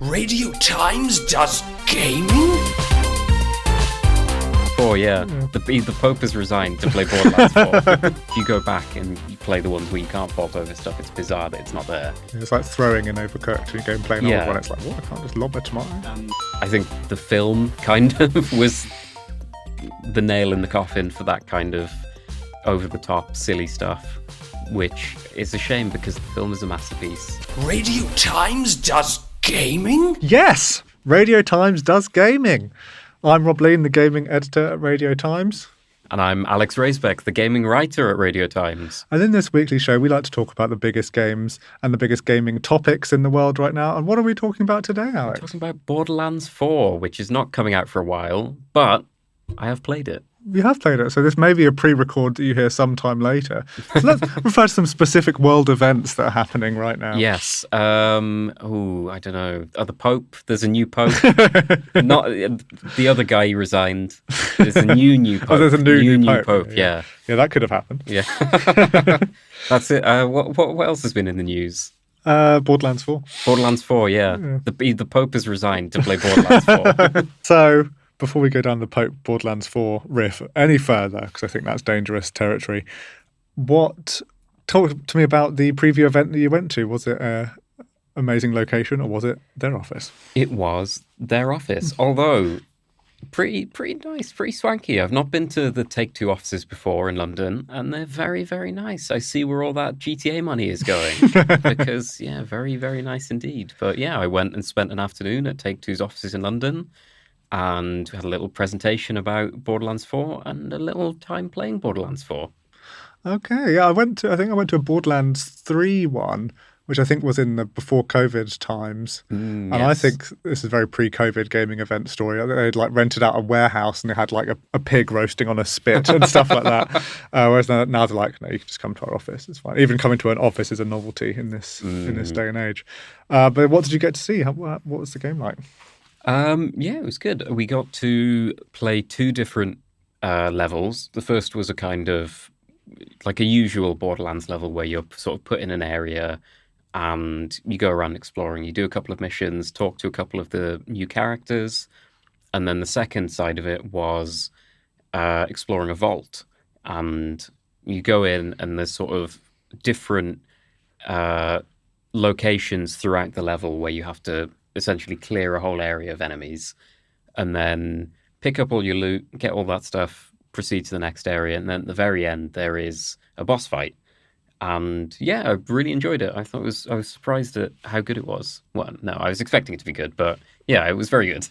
Radio Times does gaming? Oh yeah, the Pope has resigned to play Borderlands 4. If you go back and you play the ones where you can't vault over stuff, it's bizarre that it's not there. It's like throwing in Overcooked and you go and play an Yeah. old one. It's like, what? I can't just lob a tomato. I think the film kind of was the nail in the coffin for that kind of over-the-top, silly stuff, which is a shame because the film is a masterpiece. Radio Times does gaming? Yes! Radio Times does gaming. I'm Rob Leane, the gaming editor at Radio Times. And I'm Alex Raisbeck, the gaming writer at Radio Times. And in this weekly show, we like to talk about the biggest games and the biggest gaming topics in the world right now. And what are we talking about today, Alex? We're talking about Borderlands 4, which is not coming out for a while, but I have played it. You have played it, so this may be a pre-record that you hear sometime later. So let's refer to some specific world events that are happening right now. Yes. I don't know. The Pope. There's a new Pope. Not the other guy who resigned. There's a new Pope. Oh, there's a new Pope. Yeah. Yeah, that could have happened. Yeah. That's it. What else has been in the news? Borderlands 4. Borderlands 4, yeah. The Pope has resigned to play Borderlands 4. So, before we go down the Pope Borderlands 4 riff any further, because I think that's dangerous territory, talk to me about the preview event that you went to. Was it an amazing location or was it their office? It was their office, although pretty nice, pretty swanky. I've not been to the Take-Two offices before in London, and they're very, very nice. I see where all that GTA money is going because, yeah, very, very nice indeed. But yeah, I went and spent an afternoon at Take-Two's offices in London and had a little presentation about Borderlands 4 and a little time playing Borderlands 4. Okay, yeah, I think I went to a Borderlands 3 one, which I think was in the before COVID times. And yes. I think this is a very pre-COVID gaming event story. They'd like rented out a warehouse and they had like a pig roasting on a spit and stuff like that. Whereas now they're like, no, you can just come to our office. It's fine. Even coming to an office is a novelty in this day and age. But what did you get to see? What was the game like? Yeah, it was good. We got to play two different levels. The first was a kind of like a usual Borderlands level where you're sort of put in an area and you go around exploring. You do a couple of missions, talk to a couple of the new characters. And then the second side of it was exploring a vault. And you go in and there's sort of different locations throughout the level where you have to essentially clear a whole area of enemies and then pick up all your loot, get all that stuff, proceed to the next area, and then at the very end there is a boss fight. And yeah, I really enjoyed it. I was surprised at how good it was. Well, no, I was expecting it to be good, but yeah, it was very good.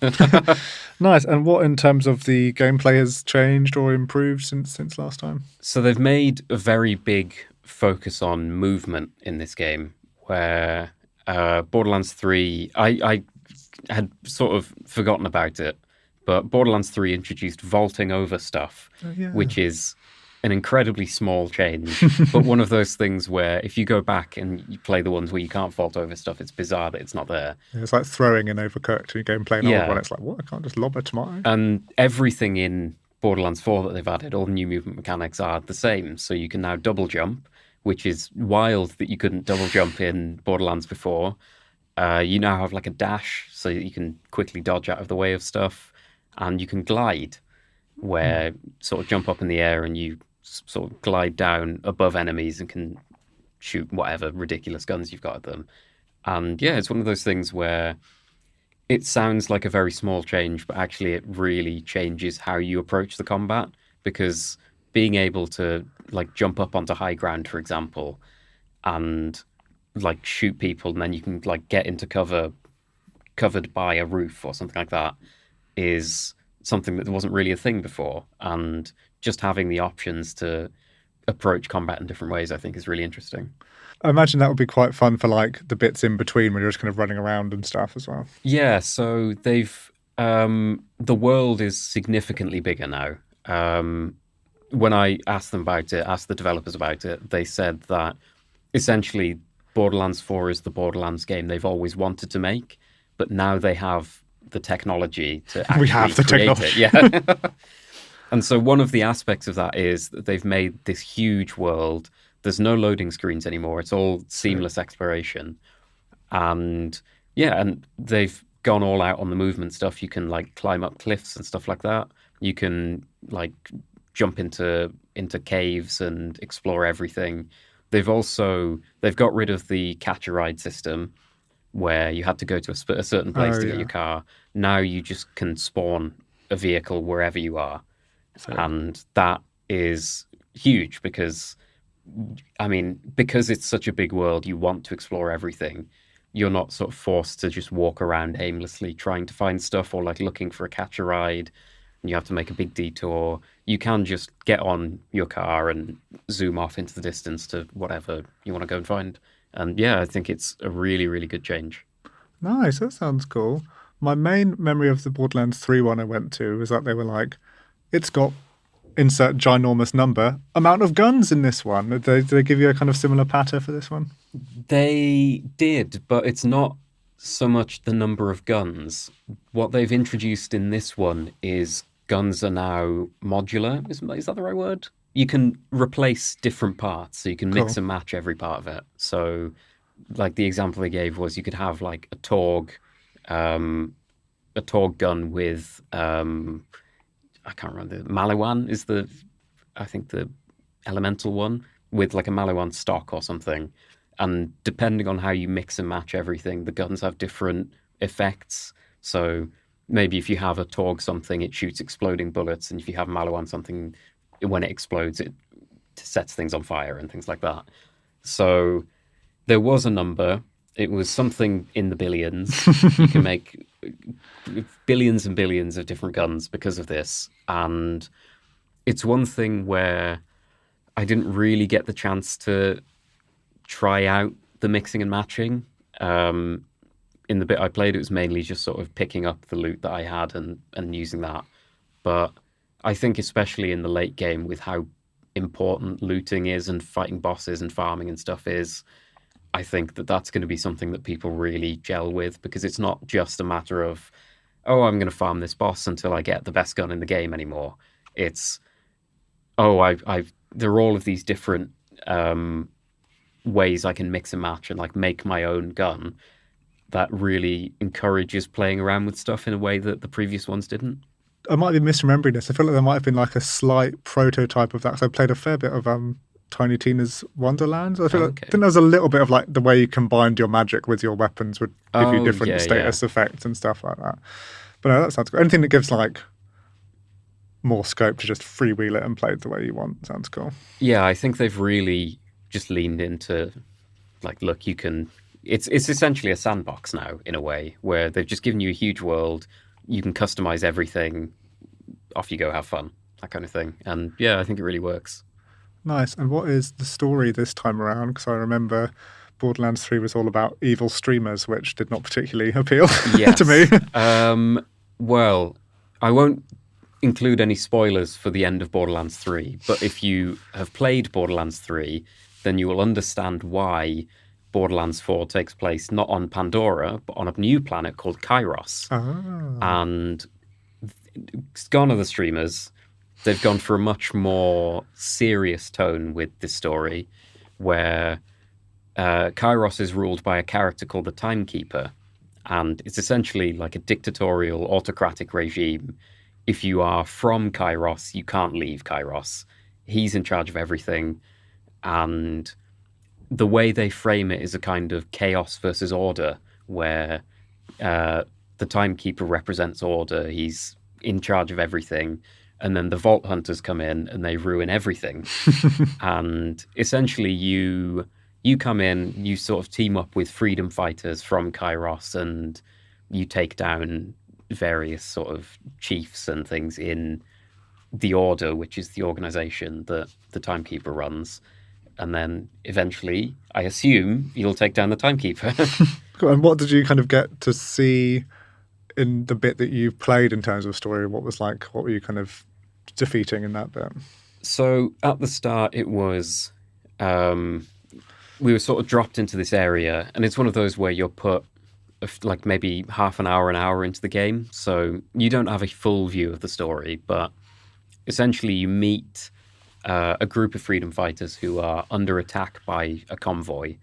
Nice. And what in terms of the gameplay has changed or improved since last time? So they've made a very big focus on movement in this game, where Borderlands 3, I had sort of forgotten about it, but Borderlands 3 introduced vaulting over stuff, which is an incredibly small change, but one of those things where if you go back and you play the ones where you can't vault over stuff, it's bizarre that it's not there. It's like throwing in Overcooked and you go and play an old one. It's like, what? I can't just lob a tomato? And everything in Borderlands 4 that they've added, all the new movement mechanics are the same. So you can now double jump, which is wild that you couldn't double jump in Borderlands before. You now have like a dash so that you can quickly dodge out of the way of stuff. And you can glide, where sort of jump up in the air and you sort of glide down above enemies and can shoot whatever ridiculous guns you've got at them. And yeah, it's one of those things where it sounds like a very small change, but actually it really changes how you approach the combat, because being able to like jump up onto high ground, for example, and like shoot people, and then you can like get into cover covered by a roof or something like that, is something that wasn't really a thing before. And just having the options to approach combat in different ways, I think, is really interesting. I imagine that would be quite fun for like the bits in between when you're just kind of running around and stuff as well. Yeah, so they've the world is significantly bigger now. When I asked the developers about it, they said that essentially Borderlands 4 is the Borderlands game they've always wanted to make, but now they have the technology to actually We have the create technology. it. Yeah. And so one of the aspects of that is that they've made this huge world. There's no loading screens anymore. It's all seamless exploration. And Yeah, and they've gone all out on the movement stuff. You can like climb up cliffs and stuff like that. You can like jump into caves and explore everything. They've got rid of the catch a ride system where you had to go to a certain place Oh to get your yeah. car. Now you just can spawn a vehicle wherever you are, So and that is huge because I mean, because it's such a big world, you want to explore everything. You're not sort of forced to just walk around aimlessly trying to find stuff or like looking for a catch a ride. And you have to make a big detour. You can just get on your car and zoom off into the distance to whatever you want to go and find. And yeah, I think it's a really, really good change. nice. That sounds cool. My main memory of the Borderlands 3 one I went to was that they were like, it's got insert ginormous number amount of guns in this one. Did they give you a kind of similar patter for this one? They did, but it's not so much the number of guns. What they've introduced in this one is guns are now modular. Is that the right word? You can replace different parts, so you can Cool. mix and match every part of it. So, like the example they gave was you could have like um, a Torg gun with I can't remember. Maliwan is I think the elemental one with like a Maliwan stock or something. And depending on how you mix and match everything, the guns have different effects. So maybe if you have a Torg something, it shoots exploding bullets, and if you have Maliwan something, when it explodes, it sets things on fire and things like that. So there was a number. It was something in the billions. You can make billions and billions of different guns because of this. And it's one thing where I didn't really get the chance to try out the mixing and matching. In the bit I played, it was mainly just sort of picking up the loot that I had and using that. But I think especially in the late game with how important looting is and fighting bosses and farming and stuff is, I think that that's going to be something that people really gel with because it's not just a matter of, oh, I'm going to farm this boss until I get the best gun in the game anymore. It's, oh, there are all of these different ways I can mix and match and like make my own gun that really encourages playing around with stuff in a way that the previous ones didn't. I might be misremembering this. I feel like there might have been like a slight prototype of that. Because I played a fair bit of Tiny Tina's Wonderlands. I feel Oh, like, okay. I think there was a little bit of like the way you combined your magic with your weapons would give you Oh, different yeah, status effects and stuff like that. But no, that sounds good. Anything that gives like more scope to just freewheel it and play it the way you want sounds cool. Yeah, I think they've really just leaned into like, look, you can. It's essentially a sandbox now in a way where they've just given you a huge world. You can customize everything. Off you go, have fun, that kind of thing. And yeah, I think it really works. Nice. And what is the story this time around? Because I remember Borderlands 3 was all about evil streamers, which did not particularly appeal Yes. to me. Well, I won't include any spoilers for the end of Borderlands 3, but if you have played Borderlands 3, then you will understand why Borderlands 4 takes place not on Pandora, but on a new planet called Kairos. Ah, And gone are the streamers. They've gone for a much more serious tone with this story, where Kairos is ruled by a character called the Timekeeper, and it's essentially like a dictatorial, autocratic regime. If you are from Kairos, you can't leave Kairos. He's in charge of everything, and the way they frame it is a kind of chaos versus order, where the Timekeeper represents order. He's in charge of everything. And then the Vault Hunters come in and they ruin everything. And essentially, you come in, you sort of team up with freedom fighters from Kairos, and you take down various sort of chiefs and things in the Order, which is the organization that the Timekeeper runs. And then eventually, I assume, you'll take down the Timekeeper. cool. And what did you kind of get to see in the bit that you played in terms of story? What was like, what were you kind of defeating in that bit? So at the start, it was we were sort of dropped into this area, and it's one of those where you're put like maybe half an hour into the game, so you don't have a full view of the story. But essentially, you meet a group of freedom fighters who are under attack by a convoy,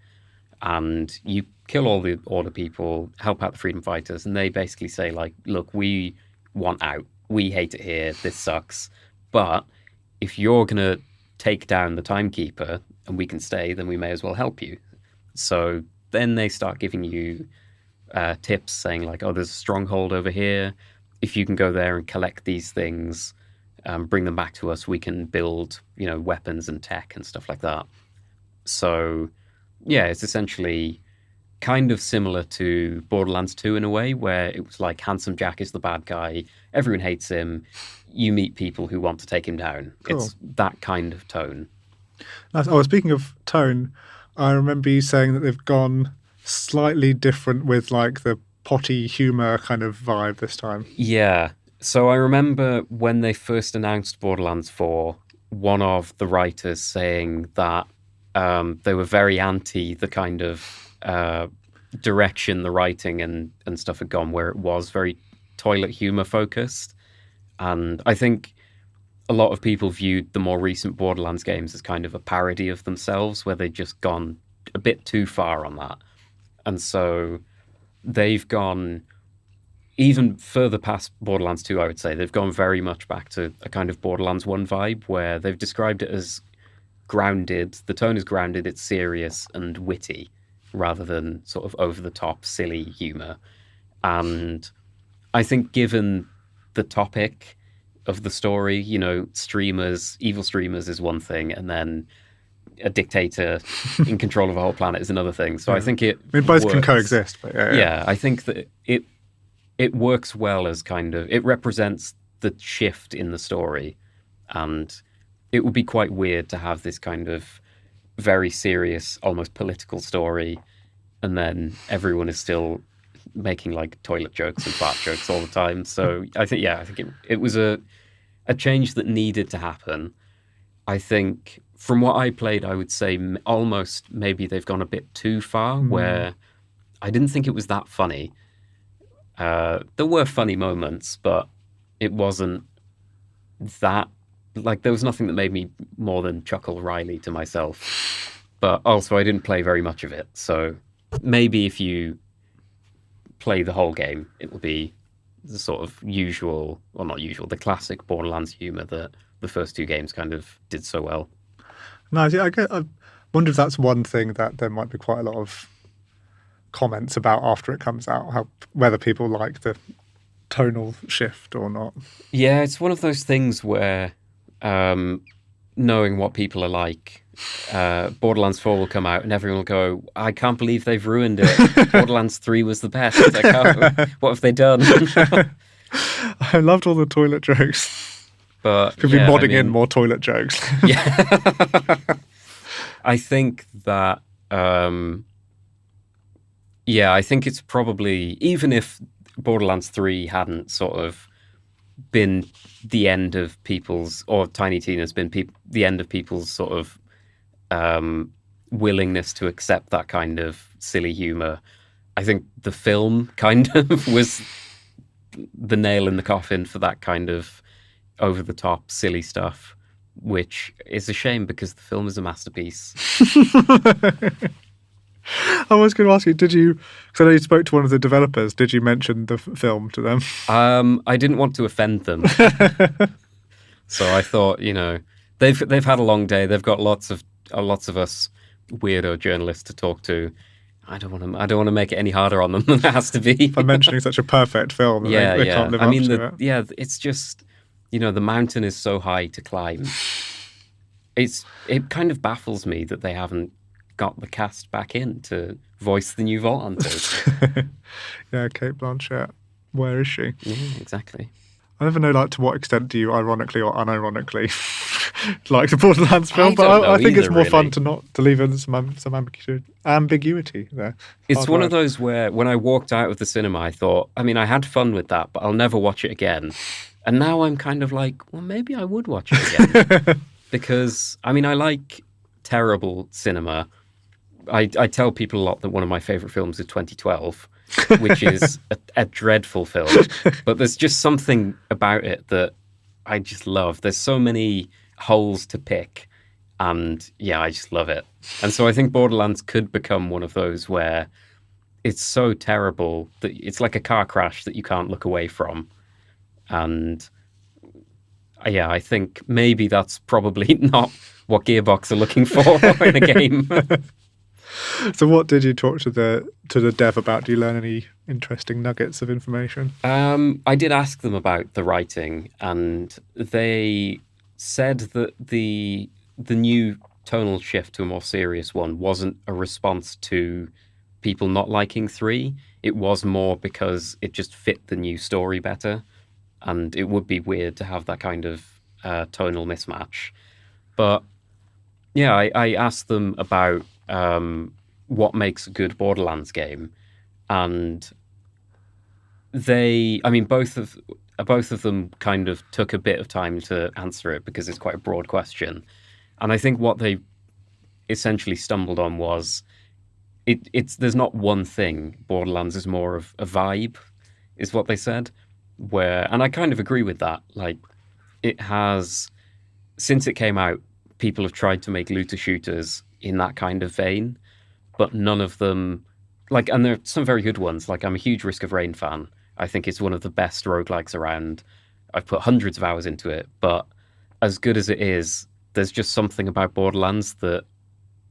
and you kill all the Order people, help out the freedom fighters, and they basically say, like, look, we want out. We hate it here. This sucks. But if you're going to take down the Timekeeper and we can stay, then we may as well help you. So then they start giving you tips saying, like, oh, there's a stronghold over here. If you can go there and collect these things, bring them back to us, we can build, weapons and tech and stuff like that. So, yeah, it's essentially kind of similar to Borderlands 2 in a way, where it was like Handsome Jack is the bad guy, everyone hates him, you meet people who want to take him down. Cool. It's that kind of tone. Oh, speaking of tone, I remember you saying that they've gone slightly different with like the potty humour kind of vibe this time. Yeah. So I remember when they first announced Borderlands 4, one of the writers saying that they were very anti the kind of direction the writing and stuff had gone, where it was very toilet humour focused. And I think a lot of people viewed the more recent Borderlands games as kind of a parody of themselves, where they'd just gone a bit too far on that. And so they've gone even further past Borderlands 2, I would say. They've gone very much back to a kind of Borderlands 1 vibe, where they've described it as grounded. The tone is grounded, it's serious and witty, rather than sort of over-the-top, silly humour. And I think given the topic of the story, streamers, evil streamers is one thing, and then a dictator in control of a whole planet is another thing. So I think both works. Can coexist. But yeah, I think that it works well as kind of, it represents the shift in the story, and it would be quite weird to have this kind of very serious, almost political story, and then everyone is still making like toilet jokes and fart jokes all the time. So I think it was a change that needed to happen. I think from what I played, I would say almost maybe they've gone a bit too far, where I didn't think it was that funny. There were funny moments, but it wasn't that, like, there was nothing that made me more than chuckle wryly to myself. But also I didn't play very much of it, so maybe if you play the whole game, it will be the sort of usual, well, not usual, the classic Borderlands humour that the first two games kind of did so well. Nice. Yeah, I wonder if that's one thing that there might be quite a lot of comments about after it comes out, whether people like the tonal shift or not. Yeah, it's one of those things where knowing what people are like, Borderlands 4 will come out and everyone will go, I can't believe they've ruined it. Borderlands 3 was the best. What have they done? I loved all the toilet jokes. But could be modding in more toilet jokes. Yeah. I think that I think it's probably, even if Borderlands 3 hadn't sort of been the end of people's, or Tiny Tina's been the end of people's sort of willingness to accept that kind of silly humour, I think the film kind of was the nail in the coffin for that kind of over-the-top silly stuff, which is a shame because the film is a masterpiece. I was going to ask you, did you, because I know you spoke to one of the developers, did you mention the film to them? I didn't want to offend them. So I thought, they've had a long day. They've got lots of us weirdo journalists to talk to. I don't want to make it any harder on them than it has to be. By mentioning such a perfect film, they can't live up to it. Yeah, it's just, the mountain is so high to climb. It kind of baffles me that they haven't got the cast back in to voice the new Vault Hunters. Yeah, Cate Blanchett. Where is she? Yeah, exactly. I never know, to what extent do you, ironically or unironically, like the Borderlands film? But I think it's more fun to leave in some ambiguity there. It's one of those where when I walked out of the cinema, I thought, I had fun with that, but I'll never watch it again. And now I'm kind of like, well, maybe I would watch it again. Because, I like terrible cinema. I tell people a lot that one of my favourite films is 2012, which is a dreadful film. But there's just something about it that I just love. There's so many holes to pick. And yeah, I just love it. And so I think Borderlands could become one of those where it's so terrible that it's like a car crash that you can't look away from. And yeah, I think maybe that's probably not what Gearbox are looking for in a game. So what did you talk to the dev about? Do you learn any interesting nuggets of information? I did ask them about the writing, and they said that the new tonal shift to a more serious one wasn't a response to people not liking 3. It was more because it just fit the new story better, and it would be weird to have that kind of tonal mismatch. But yeah, I asked them about what makes a good Borderlands game, and both of them kind of took a bit of time to answer it because it's quite a broad question. And I think what they essentially stumbled on was there's not one thing. Borderlands is more of a vibe, is what they said. And I kind of agree with that. Like, it has, since it came out, people have tried to make looter shooters in that kind of vein, but none of them, like, and there are some very good ones. Like, I'm a huge Risk of Rain fan. I think it's one of the best roguelikes around. I've put hundreds of hours into it, but as good as it is, there's just something about Borderlands that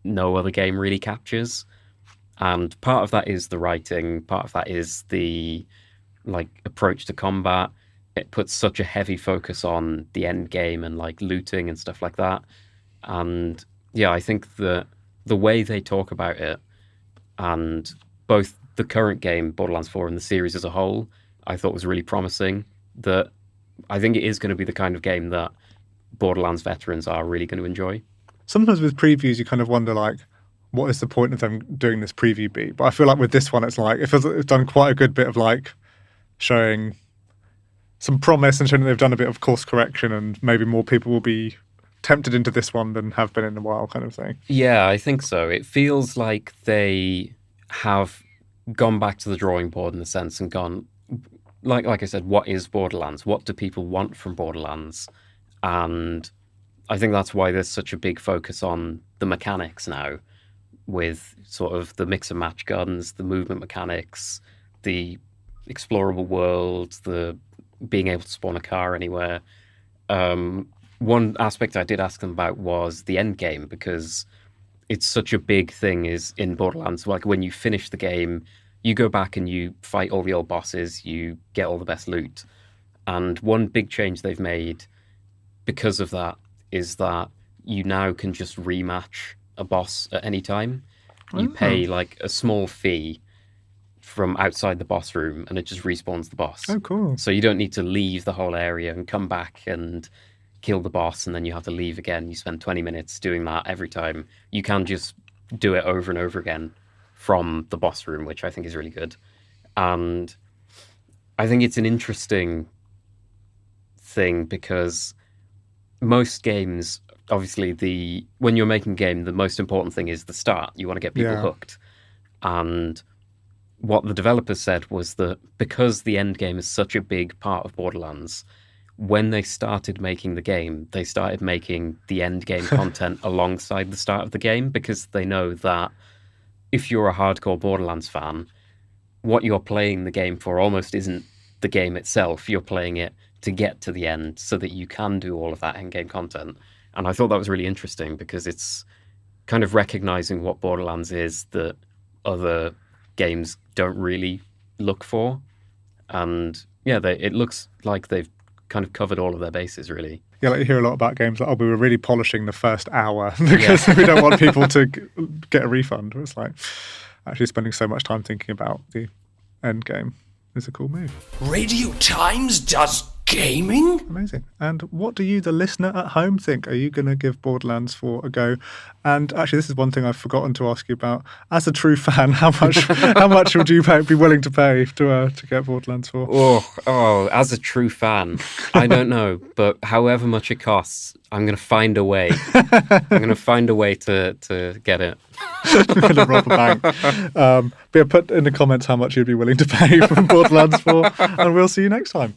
no other game really captures. And part of that is the writing, part of that is the approach to combat. It puts such a heavy focus on the end game and like looting and stuff like that. And yeah, I think that the way they talk about it, and both the current game, Borderlands 4, and the series as a whole, I thought was really promising. That I think it is going to be the kind of game that Borderlands veterans are really going to enjoy. Sometimes with previews, you kind of wonder, like, what is the point of them doing this preview beat? But I feel like with this one, it's like, it feels like it's done quite a good bit of like showing some promise and showing that they've done a bit of course correction, and maybe more people will be tempted into this one than have been in a while, kind of thing. Yeah, I think so. It feels like they have gone back to the drawing board in a sense and gone, like I said, what is Borderlands? What do people want from Borderlands? And I think that's why there's such a big focus on the mechanics now, with sort of the mix and match guns, the movement mechanics, the explorable world, the being able to spawn a car anywhere. One aspect I did ask them about was the end game, because it's such a big thing is in Borderlands. Like, when you finish the game, you go back and you fight all the old bosses, you get all the best loot. And one big change they've made because of that is that you now can just rematch a boss at any time. You pay like a small fee from outside the boss room and it just respawns the boss. Oh, cool. So you don't need to leave the whole area and come back and kill the boss and then you have to leave again. You spend 20 minutes doing that every time. You can just do it over and over again from the boss room, which I think is really good. And I think it's an interesting thing because most games, obviously, when you're making a game, the most important thing is the start. You want to get people hooked. And what the developers said was that because the end game is such a big part of Borderlands, when they started making the game, they started making the end game content alongside the start of the game, because they know that if you're a hardcore Borderlands fan, what you're playing the game for almost isn't the game itself. You're playing it to get to the end so that you can do all of that end game content. And I thought that was really interesting because it's kind of recognizing what Borderlands is that other games don't really look for. And yeah, it looks like they've kind of covered all of their bases, really. Yeah, like you hear a lot about games like, oh, we were really polishing the first hour because we don't want people to get a refund. It's like actually spending so much time thinking about the end game is a cool move. Radio Times does gaming? Amazing. And what do you, the listener at home, think? Are you going to give Borderlands 4 a go? And actually, this is one thing I've forgotten to ask you about. As a true fan, how much would you be willing to pay to get Borderlands 4? Oh, as a true fan, I don't know, but however much it costs, I'm going to find a way. I'm going to find a way to get it. I'm going to rob a bank. But yeah, put in the comments how much you'd be willing to pay for Borderlands 4, and we'll see you next time.